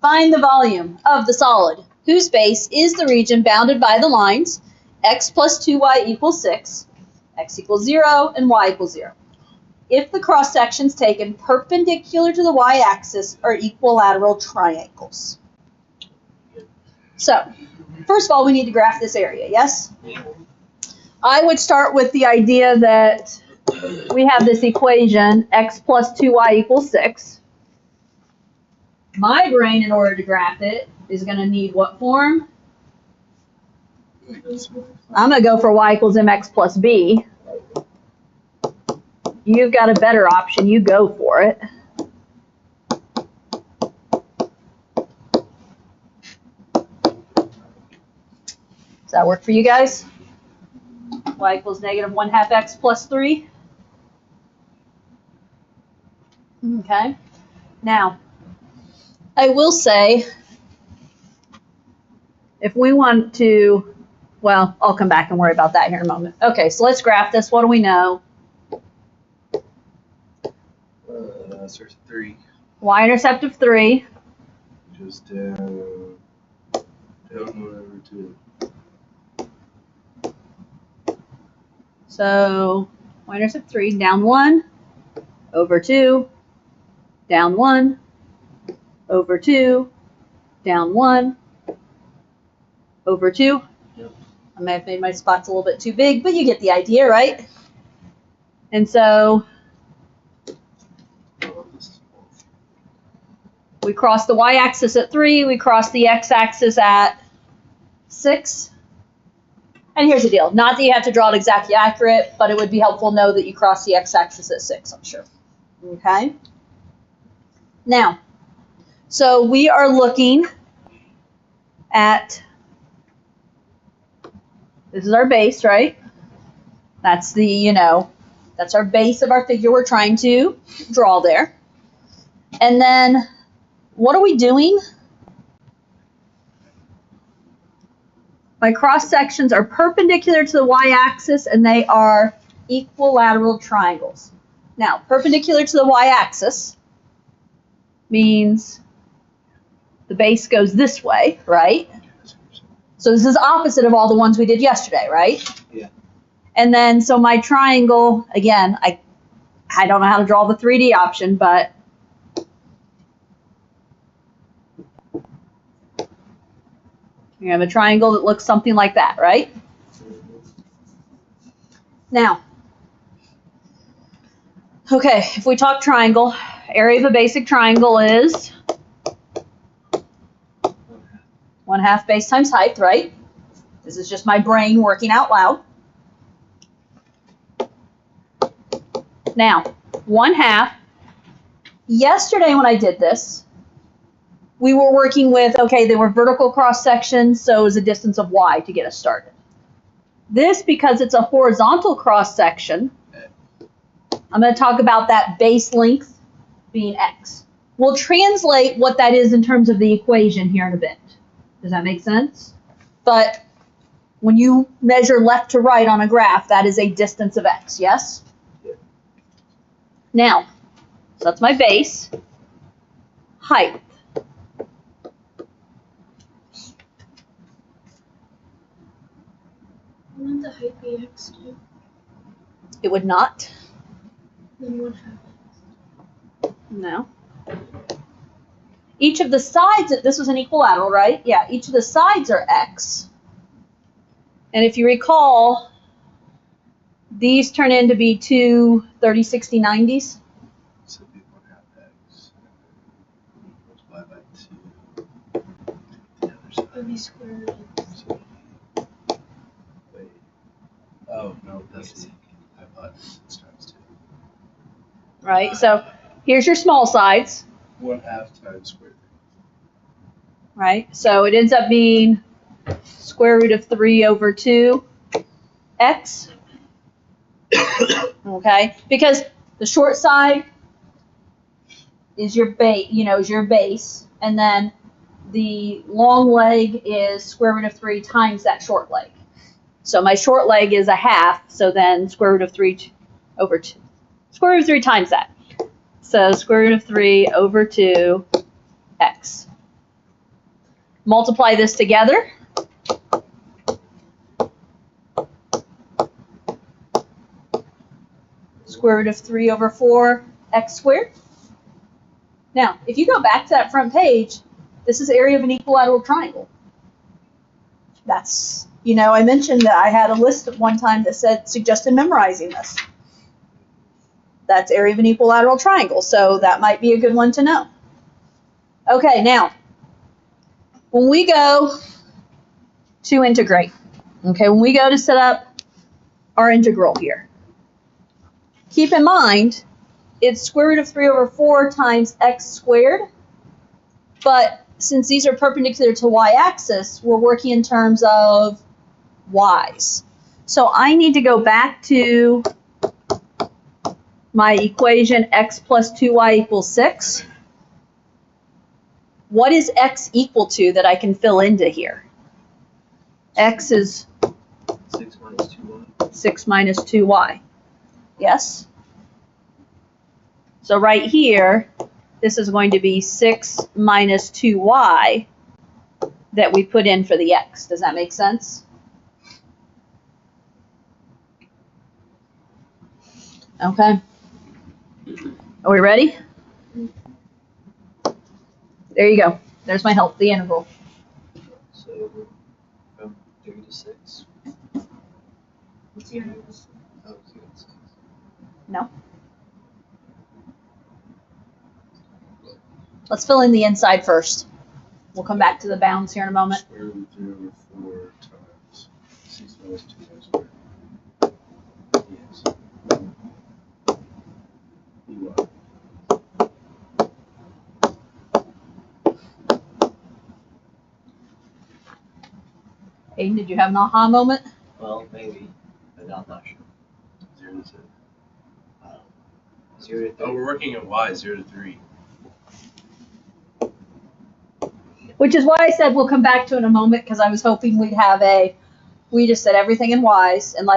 Find the volume of the solid whose base is the region bounded by the lines x plus 2y equals 6, x equals 0, and y equals 0. If the cross sections taken perpendicular to the y-axis are equilateral triangles. So, first of all, we need to graph this area, yes? I would start with the idea that we have this equation, x plus 2y equals 6. My brain, in order to graph it, is going to need what form? I'm going to go for y equals mx plus b. You've got a better option. You go for it. Does that work for you guys? Y equals negative 1/2 x plus 3. Okay. Now, I will say, if we want to, well, I'll come back and worry about that here in a moment. Okay, so let's graph this. What do we know? Starts at 3. Y-intercept of 3. Just down over 2. So y-intercept 3, down 1, over 2, down 1, over 2, down 1, over 2. Yep. I may have made my spots a little bit too big, but you get the idea, right? And so we cross the y-axis at 3, we cross the x-axis at 6. And here's the deal. Not that you have to draw it exactly accurate, but it would be helpful to know that you cross the x-axis at 6, I'm sure. Okay? Now, so we are looking at, this is our base, right? That's the, that's our base of our figure we're trying to draw there. And then, what are we doing? My cross sections are perpendicular to the y-axis and they are equilateral triangles. Now, perpendicular to the y-axis means the base goes this way, right? So this is opposite of all the ones we did yesterday, right? Yeah. And then, so my triangle, again, I don't know how to draw the 3D option, but you have a triangle that looks something like that, right? Now, okay, if we talk triangle, area of a basic triangle is 1/2 base times height, right? This is just my brain working out loud. Now, 1/2. Yesterday when I did this, we were working with, okay, they were vertical cross sections, so it was a distance of y to get us started. This, because it's a horizontal cross section, I'm going to talk about that base length being x. We'll translate what that is in terms of the equation here in a bit. Does that make sense? But when you measure left to right on a graph, that is a distance of x, yes? Yeah. Now, so that's my base. Height. Wouldn't the height be x too? It would not. Then 1/2. No. Each of the sides, this was an equilateral, right? Yeah, each of the sides are x. And if you recall, these turn into be two 30, 60, 90s. So it'd be 1/2 x. Multiply by 2. The other side. That'd be square root of. So, wait. Oh, no, that's the hypotenuse times 2. Right? So here's your small sides. 1/2 times square root. Right? So it ends up being square root of 3 over 2 x. Okay? Because the short side is your base, is your base, and then the long leg is square root of 3 times that short leg. So my short leg is 1/2, so then square root of 3 over 2. Square root of 3 times that. So square root of 3 over 2 x. Multiply this together. Square root of 3 over 4 x squared. Now, if you go back to that front page, this is area of an equilateral triangle. That's, you know, I mentioned that I had a list at one time that suggested memorizing this. That's area of an equilateral triangle, so that might be a good one to know. Okay, now, when we go to integrate, okay, when we go to set up our integral here, keep in mind, it's square root of 3 over 4 times x squared, but since these are perpendicular to y-axis, we're working in terms of y's. So I need to go back to my equation x plus 2y equals 6. What is x equal to that I can fill into here? X is 6 minus 2y. 6 minus 2y. Yes? So right here, this is going to be 6 minus 2y that we put in for the x. Does that make sense? Okay. Are we ready? There you go. There's my help, the integral. So from 3 to 6. What's 0 to 6? Oh, 0 to 6. No. Let's fill in the inside first. We'll come back to the bounds here in a moment. Square root of 3 over 4 times 6 minus 2y squared. Yes. dy. Aiden, did you have an aha moment? Well, maybe, but I'm not sure. 0 to 6. 0 to 3. Oh, we're working at y, 0 to 3. Which is why I said we'll come back to it in a moment, because I was hoping we'd have we just said everything in y's, and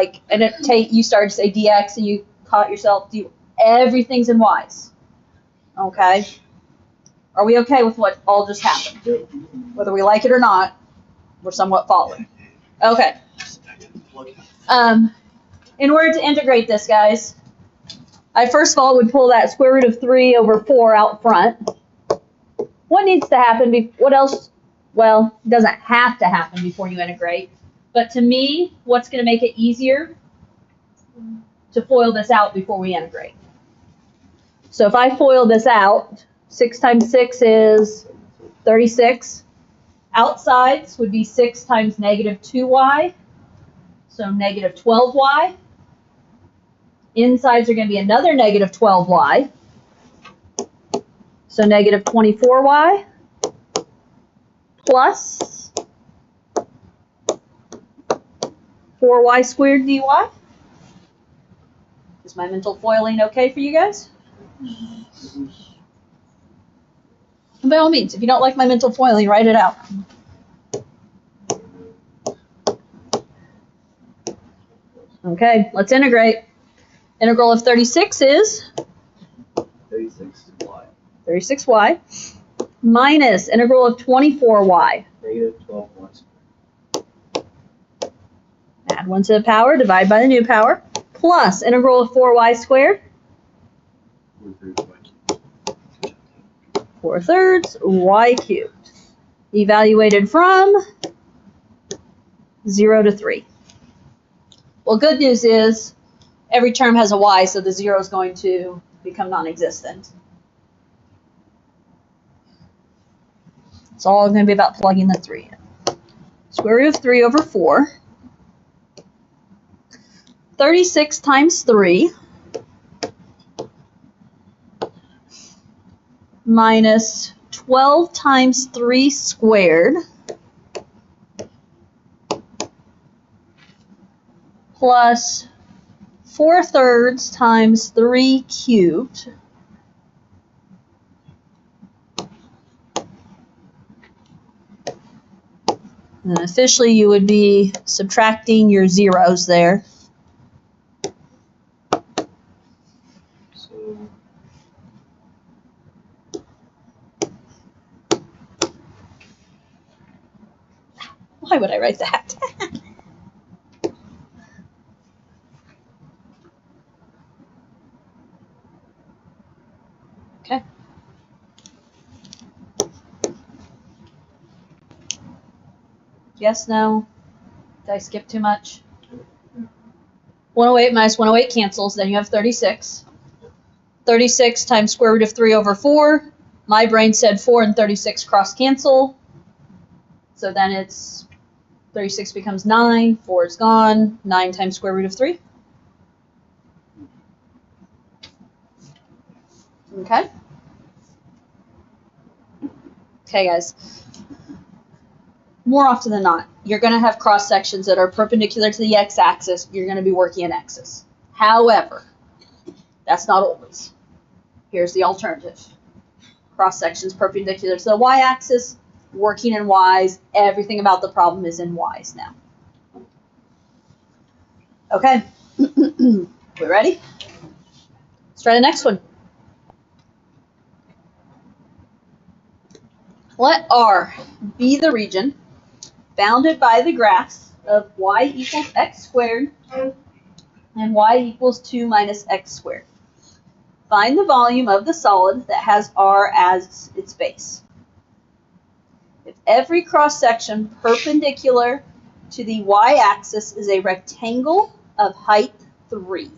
you started to say dx, and you caught yourself, everything's in y's. Okay? Are we okay with what all just happened? Whether we like it or not, we're somewhat following. Okay. In order to integrate this, guys, I first of all would pull that square root of 3 over 4 out front. What needs to happen? What else? Well, it doesn't have to happen before you integrate. But to me, what's going to make it easier to FOIL this out before we integrate? So if I FOIL this out, 6 times 6 is 36. Outsides would be 6 times negative 2y, so negative 12y. Insides are going to be another negative 12y, so negative 24y, plus 4y squared dy. Is my mental foiling okay for you guys? And by all means, if you don't like my mental foiling, write it out. Okay, let's integrate. Integral of 36 is 36y. 36y minus integral of 24y. Negative 12y squared. Add 1 to the power, divide by the new power, plus integral of 4y squared. 4/3 y cubed. Evaluated from 0 to 3. Well, good news is every term has a y, so the 0 is going to become non-existent. It's all going to be about plugging the 3 in. Square root of 3 over 4. 36 times 3 minus 12 times 3 squared plus 4/3 times 3 cubed and then officially you would be subtracting your zeros there. So Why would I write that? Okay. Yes, no? Did I skip too much? 108 minus 108 cancels, then you have 36. 36 times square root of 3 over 4. My brain said 4 and 36 cross cancel. So then it's 36 becomes 9, 4 is gone, 9 times square root of 3. Okay. Okay, guys. More often than not, you're going to have cross sections that are perpendicular to the x-axis. You're going to be working in x's. However, that's not always. Here's the alternative. Cross sections perpendicular to the y-axis, working in y's. Everything about the problem is in y's now. Okay. We ready? Let's try the next one. Let R be the region bounded by the graphs of y equals x squared and y equals 2 minus x squared. Find the volume of the solid that has R as its base. If every cross section perpendicular to the y-axis is a rectangle of height 3.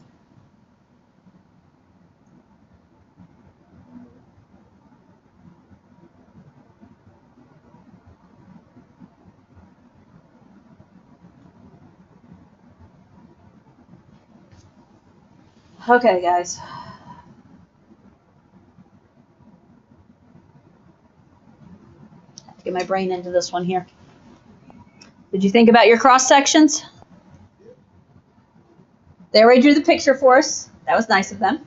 Okay, guys. Get my brain into this one here. Did you think about your cross sections? They already drew the picture for us. That was nice of them.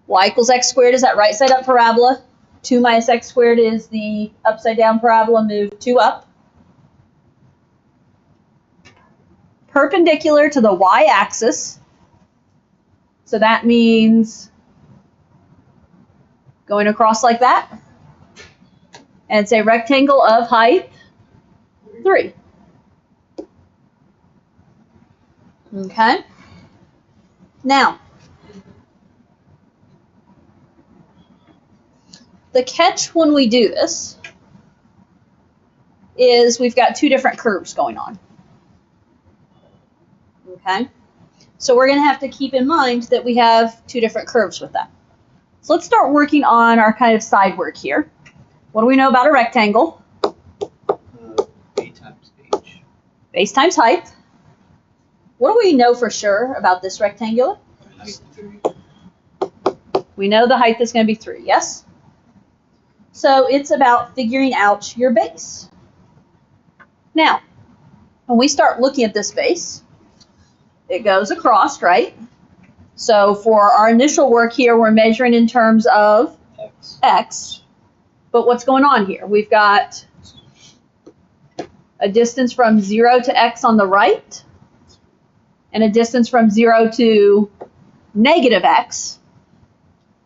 Y equals x squared is that right side up parabola. 2 minus x squared is the upside down parabola. Move 2 up. Perpendicular to the y-axis. So that means going across like that. And it's a rectangle of height 3. Okay. Now, the catch when we do this is we've got 2 different curves going on. Okay. So we're going to have to keep in mind that we have 2 different curves with that. So let's start working on our kind of side work here. What do we know about a rectangle? B times H. Base times height. What do we know for sure about this rectangular? Height 3. We know the height is going to be 3, yes? So it's about figuring out your base. Now, when we start looking at this base, it goes across, right? So for our initial work here, we're measuring in terms of X. x. But what's going on here? We've got a distance from 0 to x on the right, and a distance from 0 to negative x,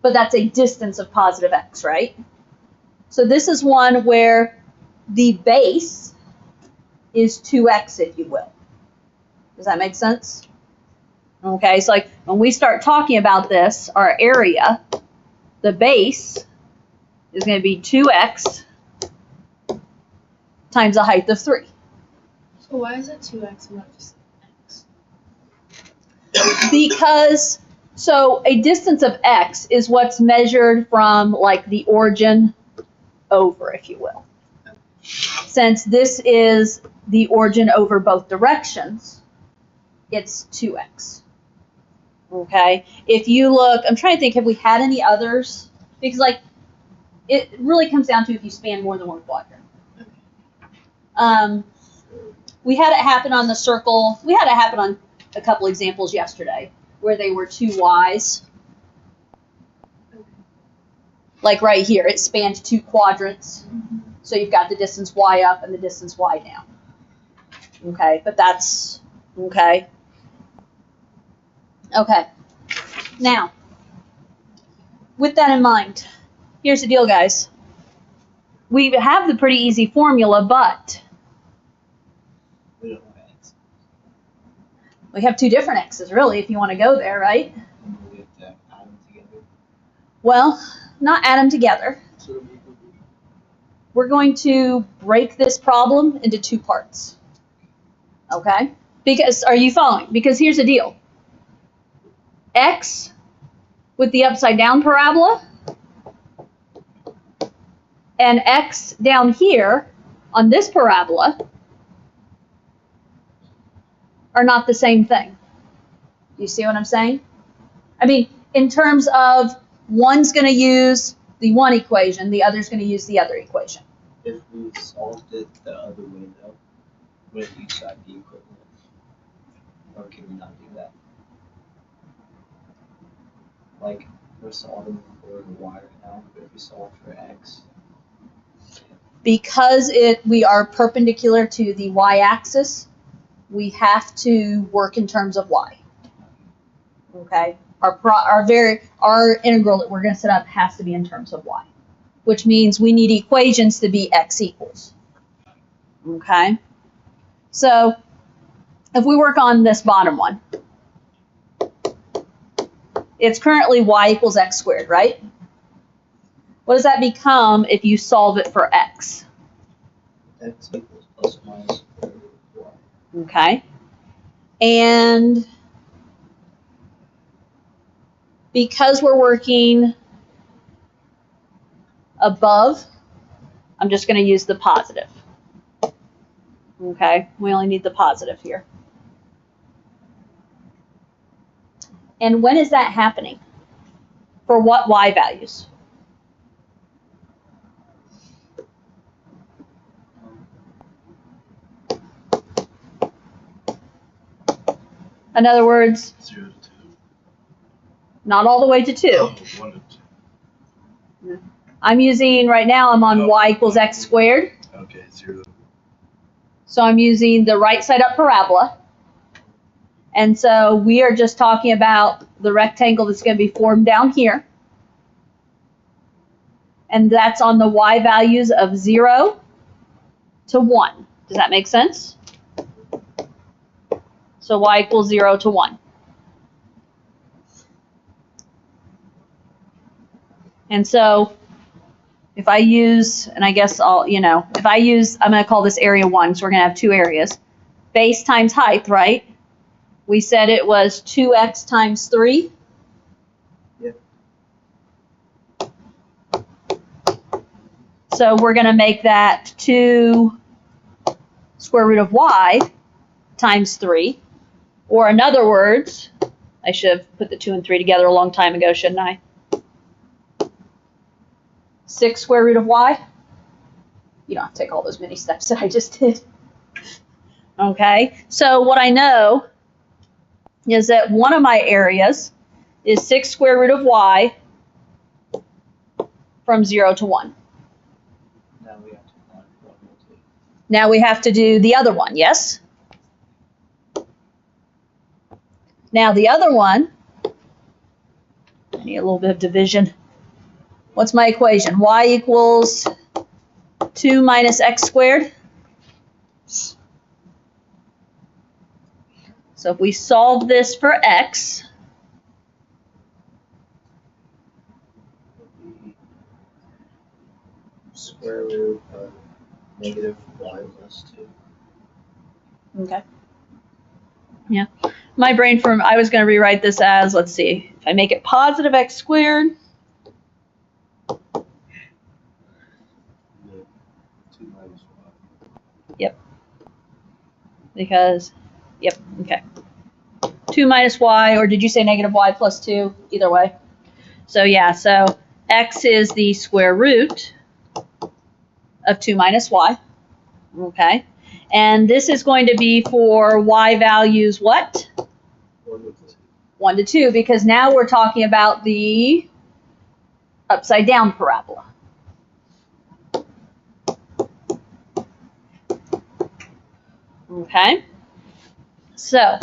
but that's a distance of positive x, right? So this is one where the base is 2x, if you will. Does that make sense? Okay, so like when we start talking about this, our area, the base is going to be 2x times the height of 3. So why is it 2x and not just x? Because, so a distance of x is what's measured from like the origin over, if you will. Since this is the origin over both directions, it's 2x. Okay, if you look, I'm trying to think, have we had any others? Because like, it really comes down to if you span more than one quadrant. We had it happen on the circle. We had it happen on a couple examples yesterday where they were 2 y's. Like right here, it spanned 2 quadrants. So you've got the distance y up and the distance y down. Okay, but that's, okay. Okay, now, with that in mind, here's the deal, guys. We have the pretty easy formula, but We don't have x. We have two different x's, really, if you want to go there, right? And we have to add them together. Well, not add them together. So it'll equal B. We're going to break this problem into two parts. Okay? Because, are you following? Because here's the deal. X with the upside down parabola and x down here on this parabola are not the same thing. You see what I'm saying? I mean, in terms of one's going to use the one equation, the other's going to use the other equation. If we solved it the other way though, would each side be equivalent? Or can we not do that? Like, we're solving for y right now, but if we solve for x, Because we are perpendicular to the y-axis, we have to work in terms of y. Okay? Our integral that we're going to set up has to be in terms of y, which means we need equations to be x equals. Okay? So, if we work on this bottom one, it's currently y equals x squared, right? What does that become if you solve it for x? x equals plus or minus square root of y. Okay? And because we're working above, I'm just going to use the positive. Okay? We only need the positive here. And when is that happening? For what y values? In other words, 0 to 2. not all the way to 2. Oh, 1 to 2. I'm using, right now, I'm on y equals x squared. Okay, 0. So I'm using the right side up parabola. And so we are just talking about the rectangle that's going to be formed down here. And that's on the y values of 0 to 1. Does that make sense? So y equals 0 to 1. And so if I use, and I guess I'll, if I use, I'm going to call this area 1, so we're going to have two areas. Base times height, right? We said it was 2x times 3. Yep. So we're going to make that 2 square root of y times 3. Or in other words, I should have put the 2 and 3 together a long time ago, shouldn't I? 6 square root of y. You don't have to take all those many steps that I just did. Okay, so what I know is that one of my areas is 6 square root of y from 0 to 1. Now we have to find 1 and 2. Now we have to do the other one, yes? Now the other one, I need a little bit of division. What's my equation? Y equals 2 minus x squared. So if we solve this for x, Square root of negative y plus 2. okay. Yeah, my brain I was going to rewrite this as, let's see, if I make it positive x squared, No. 2 minus 1. because, yep, okay. 2 minus y, or did you say negative y plus 2? Either way. So yeah, so x is the square root of 2 minus y. Okay. And this is going to be for y values what? 1 to 2. 1 to 2, because now we're talking about the upside down parabola. Okay. So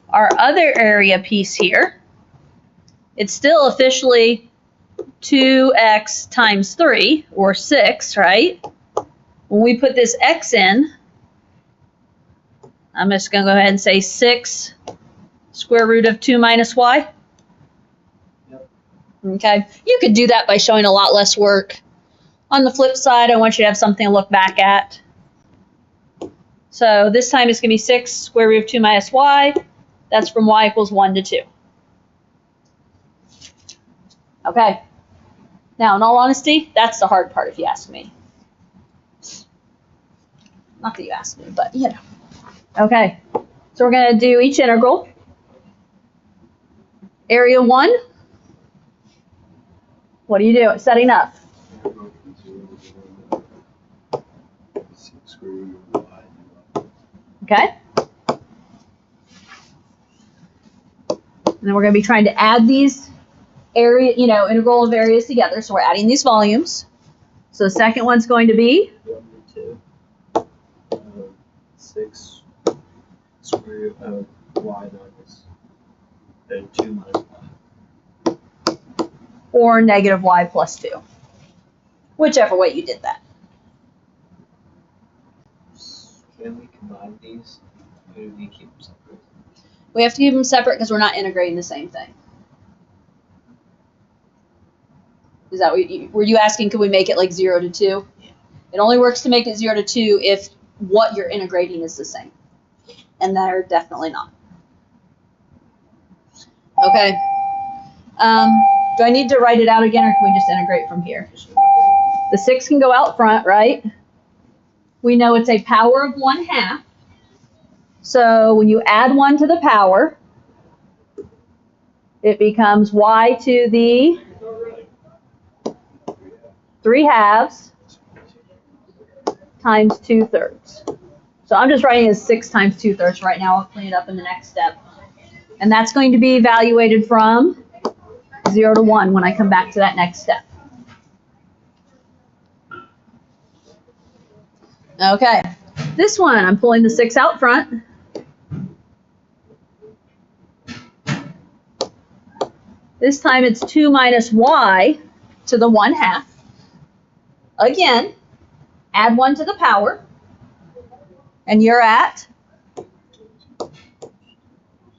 our other area piece here, it's still officially 2x times 3, or 6, right? When we put this x in, I'm just going to go ahead and say 6 square root of 2 minus y. Yep. Okay. You could do that by showing a lot less work. On the flip side, I want you to have something to look back at. So this time it's going to be 6 square root of 2 minus y. That's from y equals 1 to 2. Okay. Now, in all honesty, that's the hard part if you ask me. Not that you asked me, but you know. Okay. So we're going to do each integral. Area 1. What do you do? Setting up. Okay. And then we're going to be trying to add these area, integral of areas together. So we're adding these volumes. So the second one's going to be 1 to 2. 6 square root of y minus 2 minus y. or negative y plus 2. Whichever way you did that. Can we combine these? Or do we keep them separate? We have to keep them separate because we're not integrating the same thing. Is that what were you asking? Could we make it like 0 to 2? Yeah. It only works to make it 0 to 2 if what you're integrating is the same. And they're definitely not. Okay. Do I need to write it out again, or can we just integrate from here? The 6 can go out front, right? We know it's a power of 1/2. So when you add 1 to the power, it becomes y to the 3/2 times 2/3. So I'm just writing it as 6 times 2/3 right now. I'll clean it up in the next step. And that's going to be evaluated from 0 to 1 when I come back to that next step. Okay, this one, I'm pulling the 6 out front. This time it's 2 minus y to the 1/2. Again, add 1 to the power. And you're at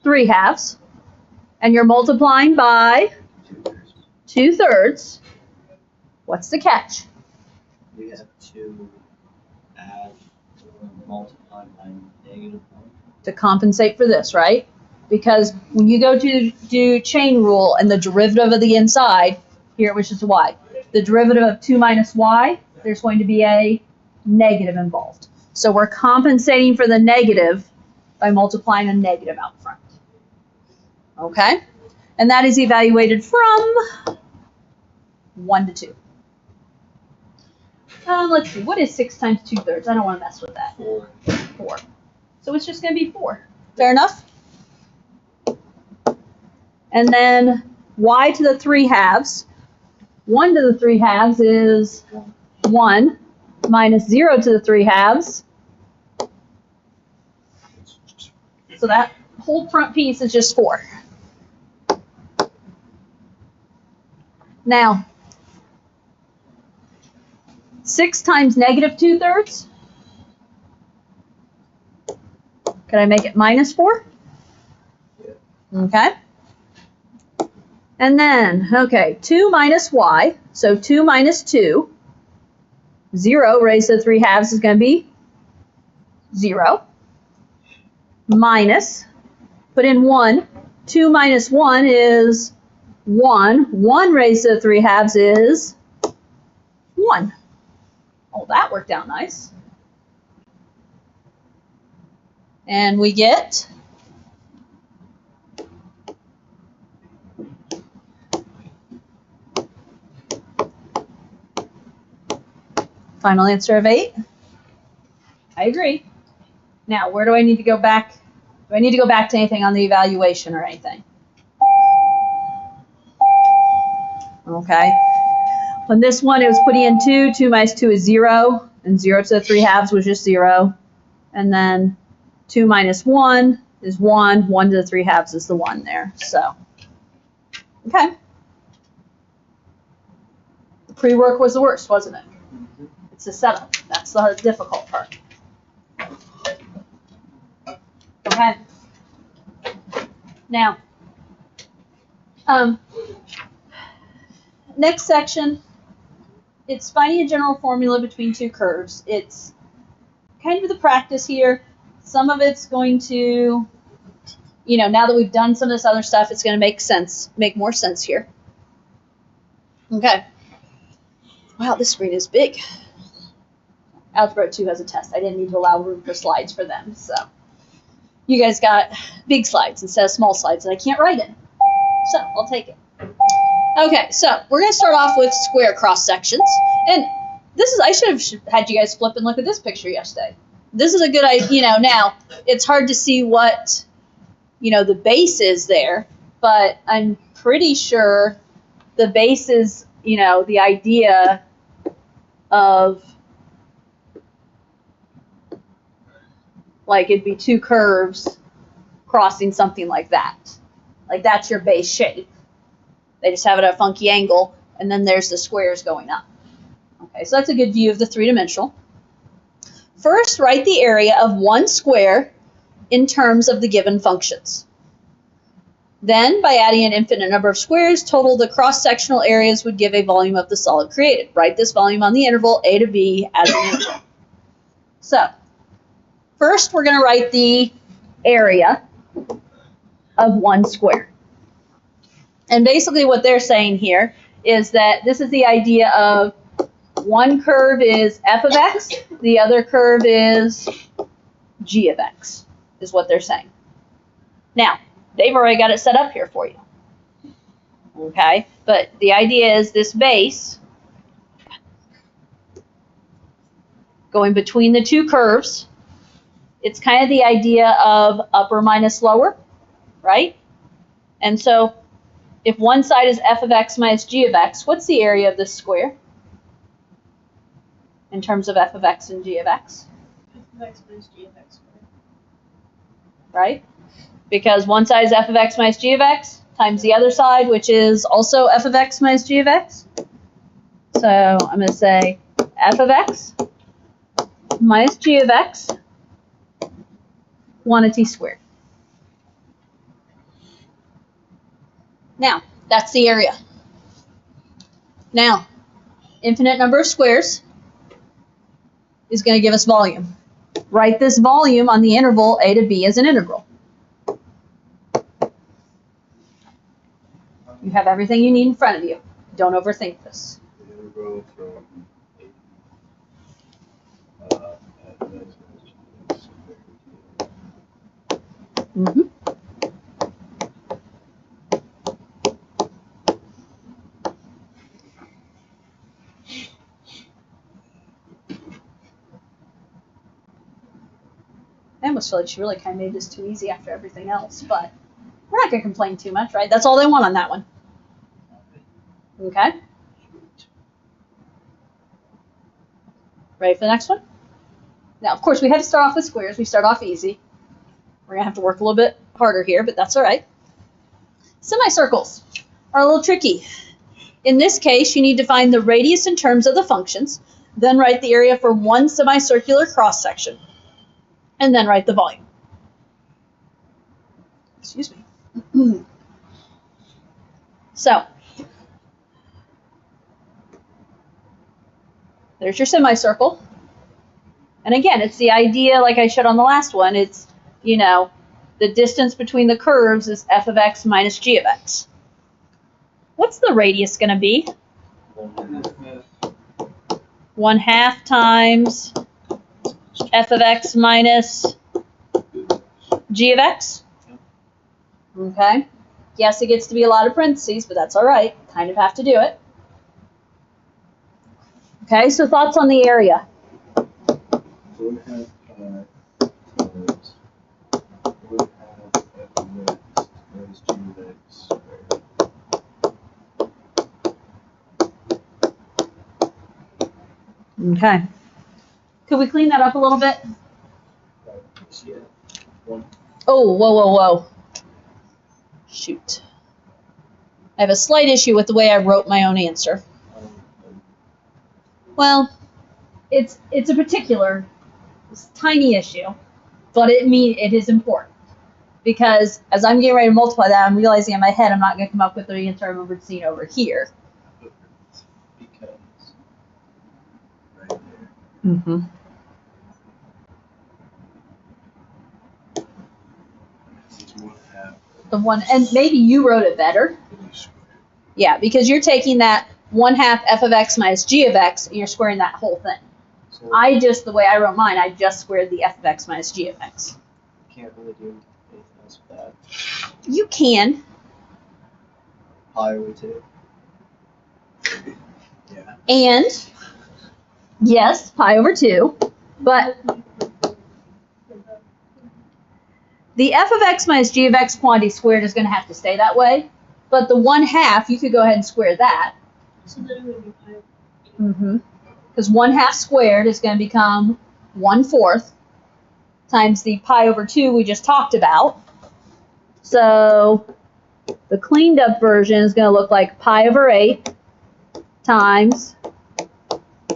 3/2. And you're multiplying by 2/3. What's the catch? We have to add or multiply by -1. To compensate for this, right? Because when you go to do chain rule and the derivative of the inside, here which is y, the derivative of 2 minus y, there's going to be a negative involved. So we're compensating for the negative by multiplying a negative out front. Okay? And that is evaluated from 1 to 2. Let's see, what is 6 times 2/3? I don't want to mess with that. 4. So it's just going to be 4. Fair enough? And then y to the 3/2. 1 to the 3/2 is 1 minus 0 to the 3/2. So that whole front piece is just 4. Now, 6 times negative 2/3. Can I make it minus 4? Yeah. Okay. And then, okay, 2 minus y, so 2 minus 2. 0 raised to the 3/2 is going to be 0. Minus, put in 1. 2 minus 1 is 1. 1 raised to the 3/2 is 1. Oh, that worked out nice. And we get final answer of 8. I agree. Now, where do I need to go back? Do I need to go back to anything on the evaluation or anything? Okay. On this one, it was putting in 2. 2 minus 2 is 0. And 0 to the 3/2 was just 0. And then 2 minus 1 is 1. 1 to the 3/2 is the 1 there. So, okay. The pre-work was the worst, wasn't it? It's the setup. That's the difficult part. Okay. Now, next section, it's finding a general formula between two curves. It's kind of the practice here. Some of it's going to, now that we've done some of this other stuff, it's going to make more sense here. Okay. Wow, this screen is big. Algebra 2 has a test. I didn't need to allow room for slides for them, so. You guys got big slides instead of small slides that I can't write in. So, I'll take it. Okay, so we're going to start off with square cross sections. And I should have had you guys flip and look at this picture yesterday. This is a good idea, now, it's hard to see what, the base is there, but I'm pretty sure the base is, the idea of, like, it'd be two curves crossing something like that. Like, that's your base shape. They just have it at a funky angle, and then there's the squares going up. Okay, so that's a good view of the three-dimensional. First, write the area of one square in terms of the given functions. Then, by adding an infinite number of squares, total the cross-sectional areas would give a volume of the solid created. Write this volume on the interval A to B as an interval. So, first we're going to write the area of one square. And basically what they're saying here is that this is the idea of one curve is f of x, the other curve is g of x, is what they're saying. Now, they've already got it set up here for you. Okay, but the idea is this base going between the two curves, it's kind of the idea of upper minus lower, right? And so if one side is f of x minus g of x, what's the area of this square in terms of f of x and g of x? F of x minus g of x squared. Right? Because one side is f of x minus g of x times the other side, which is also f of x minus g of x. So I'm going to say f of x minus g of x quantity squared. Now, that's the area. Now, infinite number of squares is going to give us volume. Write this volume on the interval A to B as an integral. You have everything you need in front of you. Don't overthink this. The integral from f of x minus Mm-hmm. I almost feel like she really kind of made this too easy after everything else, but we're not going to complain too much, right? That's all they want on that one. Okay? Ready for the next one? Now, of course, we had to start off with squares. We start off easy. We're going to have to work a little bit harder here, but that's all right. Semicircles are a little tricky. In this case, you need to find the radius in terms of the functions, then write the area for one semicircular cross-section, and then write the volume. Excuse me. So, there's your semicircle. And again, it's the idea, like I showed on the last one, it's, the distance between the curves is f of x minus g of x. What's the radius going to be? 1/2 times f of x minus g of x. Okay. Yes, it gets to be a lot of parentheses, but that's all right. Kind of have to do it. Okay, so thoughts on the area? 1/2 pi times 1/2 f of x minus g of x squared. Okay. Could we clean that up a little bit? Yeah. One. Oh, whoa. Shoot. I have a slight issue with the way I wrote my own answer. Well, it's a particular tiny issue, but it is important. because as I'm getting ready to multiply that, I'm realizing in my head I'm not going to come up with the answer I'm seen over here. Because right there. Mm-hmm. It's 1/2. The one, and maybe you wrote it better. Then you square it. Yeah, because you're taking that 1/2 f of x minus g of x, and you're squaring that whole thing. So The way I wrote mine, I just squared the f of x minus g of x. can't really do anything else with that. You can. Pi over 2. Yeah. And, yes, pi over 2, but the f of x minus g of x quantity squared is going to have to stay that way. But the 1/2, you could go ahead and square that. So then it would be pi. Mm-hmm. Because 1/2 squared is going to become 1/4 times the pi over 2 we just talked about. So the cleaned up version is going to look like pi over 8 times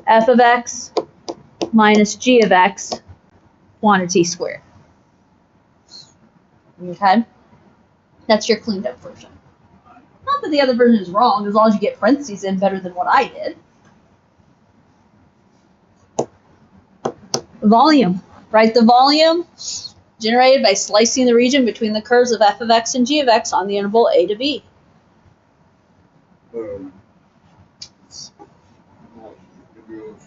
f of x minus g of x quantity squared. Okay? That's your cleaned up version. Not that the other version is wrong, as long as you get parentheses in better than what I did. Volume. Write the volume generated by slicing the region between the curves of f of x and g of x on the interval a to b. It's remove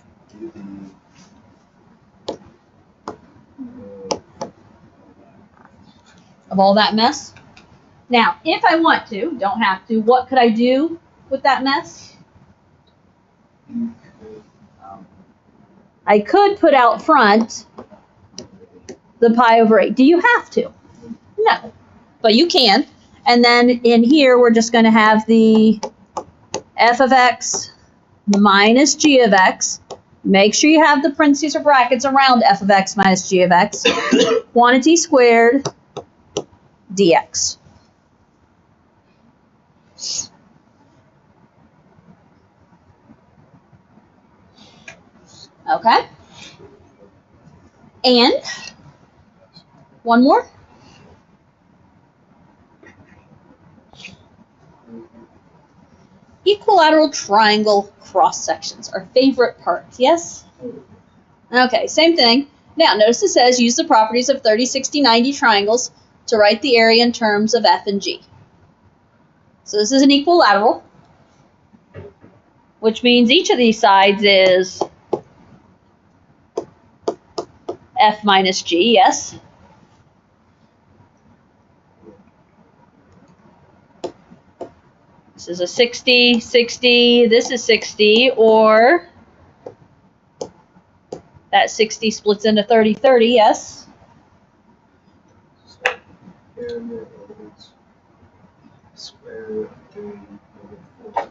Of all that mess. Now, if I want to, don't have to, what could I do with that mess? You could, I could put out front the pi over 8. Do you have to? No. But you can. And then in here, we're just going to have the f of x minus g of x. Make sure you have the parentheses or brackets around f of x minus g of x. Quantity squared dx. Okay? And one more. Equilateral triangle cross sections, our favorite part, yes? Okay, same thing. Now, notice it says use the properties of 30, 60, 90 triangles to write the area in terms of f and g. So this is an equilateral, which means each of these sides is f minus g, yes? This is a 60, 60, this is 60, or that 60 splits into 30, 30, yes? and it is square root of 3 over 4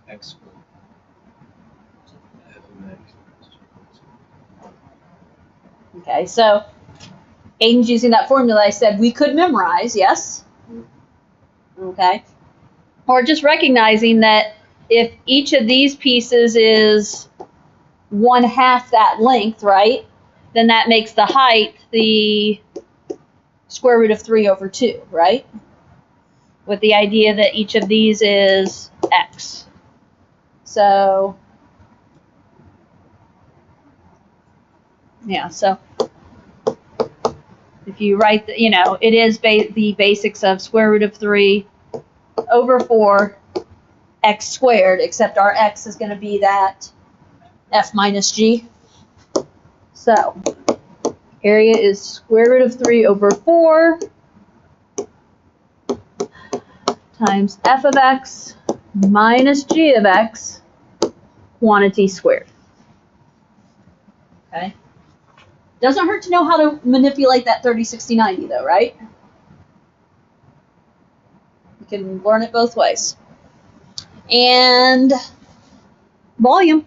x squared. f of x. Okay, so Aiden's using that formula I said we could memorize, yes? Okay. Or just recognizing that if each of these pieces is 1/2 that length, right? Then that makes the height the square root of 3 over 2, right? With the idea that each of these is x. So, yeah, so if you write, it is the basics of square root of 3 over 4 x squared, except our x is going to be that f minus g. So, area is square root of 3 over 4 times f of x minus g of x quantity squared. Okay? Doesn't hurt to know how to manipulate that 30, 60, 90 though, right? You can learn it both ways. And volume.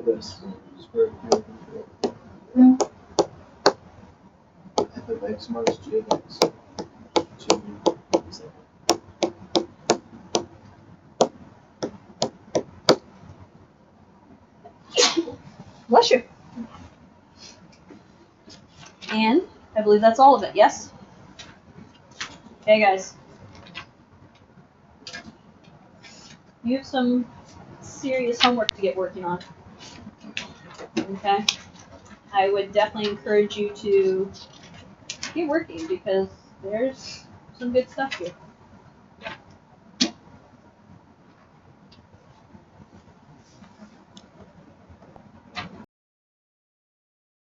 This square root of 4 f of x minus g of x. Bless you. And I believe that's all of it, yes? Okay, guys. You have some serious homework to get working on. Okay? I would definitely encourage you to get working because there's some good stuff here.